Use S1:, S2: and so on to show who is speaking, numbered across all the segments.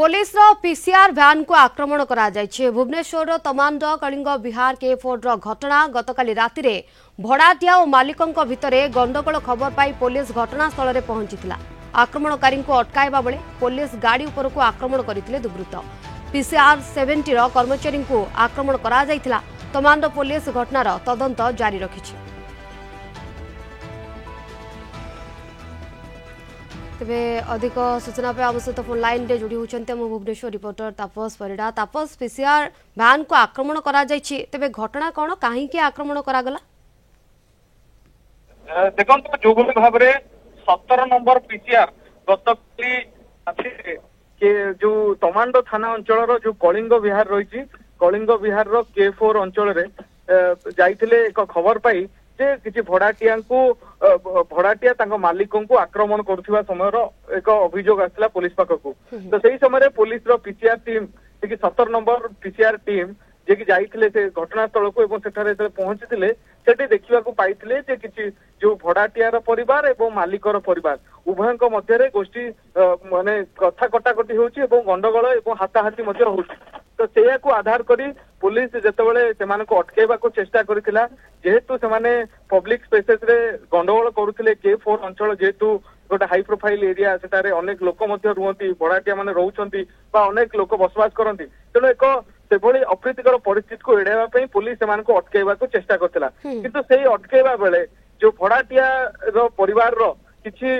S1: Police PCR van को आक्रमण करा भुवनेश्वर तमांड कलिंग विहार के4 घटना गतकाली राति रे भड़ाटिया और मालिकों भितर गंडगोल खबर पाई पुलिस घटनास्थल में पहुंची आक्रमणकारी को अटकाइबा बेले पुलिस गाड़ी उपर को आक्रमण करते दुर्बृत्त पीसीआर 70 कर्मचारी को आक्रमण करा तमांड पुलिस घटनार तदंत जारी रखी। तेबे अधिक सूचना पे आम सहित फोन लाइन रे जोड़ी होचंते हम भुवनेश्वर रिपोर्टर तापस परिडा। तापस, पीसीआर भ्यान को आक्रमण करा जायछि, तेबे घटना कोन काहे के आक्रमण करा गला?
S2: देखो जो भाव में 17 नंबर पीसीआर गतकाली के जो तमांडो थाना अंचल जो कलिंग विहार रही कलिंग विहार के4 अंचल जाइथिले एक खबर पाई किसी भड़ाटिया भड़ाटिया मालिकों को आक्रमण करुवा समय एक अभियोग आसला पुलिस पाखक तो सही समय police PCR team 17 number PCR team जे कि जाइथिले से घटनास्थल को एवं सेठारे पहुंची सेठी देखा पाई किसी जो भड़ाटियार परिवार एवं मालिकर परिवार उभयों मध्य गोष्ठी माने कथा कटाकटी होची एवं गंडगोल एवं हाथाहाथी मध्य होची तो से आधार करी पुलिस जितेबाला से अटकेवा चेष्टा करथिला जेहेतु से पब्लिक स्पेसेस रे गंडगोल करुथिले के4 अंचल जेहेतु गोटे हाई प्रोफाइल एरिया सेटारे अनेक लोक मध्य रुहंती भड़ाटिया माने रहउछंती बा अनेक लोक बसवास करंती तेणु एक सेभली अप्रीतिकर परिस्थिति को एड़ाइबा पई पुलिस सेमानको अटकेवा चेष्टा करथिला किंतु सेही अटकेवा बेले जो भड़ाटिया रो परिवार रो किछि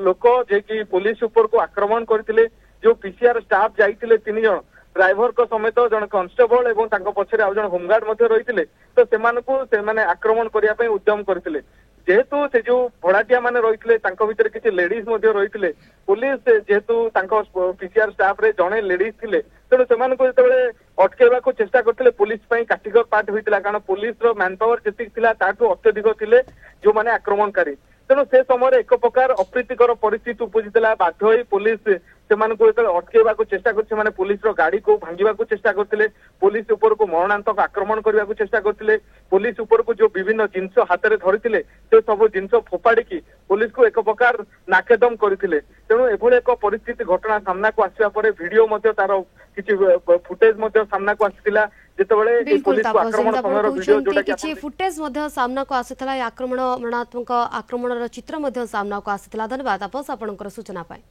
S2: लोक जे कि पुलिस ऊपर को आक्रमण करथिले जो पीसीआर स्टाफ जाइथिले 3 जण ड्राइवर को समेत जन कॉन्स्टेबल एवं तांको पछरे आ जन होमगार्ड मध्य रहिथिले तो सेमानकु सेमाने आक्रमण करिया पई उद्यम करथिले जेहेतु से जो भड़ाटिया माने रहिथिले तांको भितर किछि लेडीज मध्य रहिथिले पुलिस जेहेतु तांको पीसीआर स्टाफ रे जणे लेडीज थिले तेणु सेमानकु जेतेबेले अटकेवा को चेष्टा करथिले पुलिस पई काटिगर पार्ट होइतिला कारण पुलिस रो मैन पावर जेतिक थिला ताठू अत्यधिक थिले जो माने आक्रमणकारी तेणु से समय एक प्रकार अप्रीतिकर परिस्थिति उपजिला बाध्य होई पुलिस अटकेवा चेष्टा कर पुलिस गाड़ी को भांगा चेष्टा करते पुलिस ऊपर को मरणांतक आक्रमण करने को चेष्टा करते पुलिस ऊपर को जो विभिन्न जिनस हाथ में धरी से सब जिनस फोपाड़ी पुलिस को एक प्रकार नाकेदम करते तेणु एभली एक परिस्थिति घटना सामना को आसवा पर वीडियो तार किसी फुटेज सामना को आसाला जितेबाला पुलिस को आक्रमण समय वीडियो जोटा
S1: फुटेज सामना को आसाला आक्रमण मरणात्मक आक्रमण चित्र सामना को आसाला। धन्यवाद तापस आपनकर सूचना पाई।